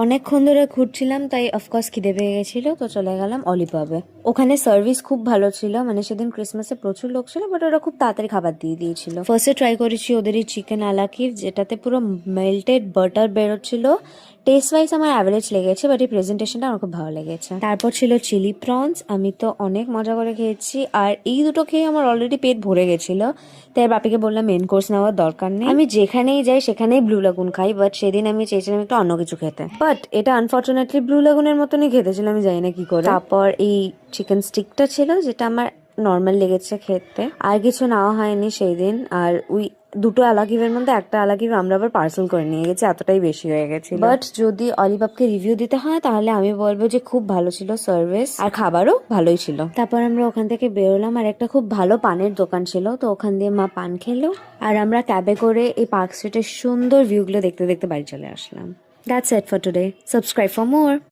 অনেকক্ষণ ধরে ঘুরছিলাম, তাই অফকোর্স খিদে পেয়ে গেছিল, তো চলে গেলাম অলিপাবে। ওখানে সার্ভিস খুব ভালো ছিল, মানে সেদিন ক্রিসমাসে প্রচুর লোক ছিল, বাট ওরা খুব তাড়াতাড়ি খাবার দিয়ে দিয়েছিল। ফার্স্টে ট্রাই করেছি ওদের এই চিকেন আলাকির, যেটাতে পুরো মেল্টেড বাটার বেরোচ্ছিল। টেস্ট ওয়াইজ আমার অ্যাভারেজ লেগেছে, বাট এই প্রেজেন্টেশনটা আমার খুব ভালো লেগেছে। তারপর ছিল চিলি প্রনস, আমি তো অনেক মজা করে খেয়েছি, আর এই দুটো খেয়ে আমার অলরেডি পেট ভরে গেছিল, তাই বাপিকে বললাম মেন কোর্স নেওয়ার দরকার নেই, আমি যেখানেই যাই সেখানেই ব্লু লাগুন খাই, বাট সেদিন আমি চেয়েছিলাম একটু অন্য কিছু খেতে, বাট এটা আনফর্চুনেটলি ব্লু লাগুনের মতনই খেতে ছিল, আমি জানি না কি করে। তারপর এই চিকেন স্টিকটা ছিল, যেটা আমার নর্মাল লেগেছে খেতে, আর কিছু নেওয়া হয়নি সেই দিন। আর ওই দুটো আলাকিভের মধ্যে একটা আলাকিভ আমরা আবার পার্সেল করে নিয়ে গেছি, এতটাই বেশি হয়ে গেছে। বাট যদি অলিভাবকে রিভিউ দিতে হয় তাহলে আমি বলবো যে খুব ভালো ছিল সার্ভিস, আর খাবারও ভালোই ছিল। তারপর আমরা ওখান থেকে বেরোলাম, আর একটা খুব ভালো পানের দোকান ছিল, তো ওখান দিয়ে মা পান খেলো, আর আমরা ক্যাবে করে এই পার্ক স্ট্রিটের সুন্দর ভিউগুলো দেখতে দেখতে বাড়ি চলে আসলাম। That's it for today. Subscribe for more.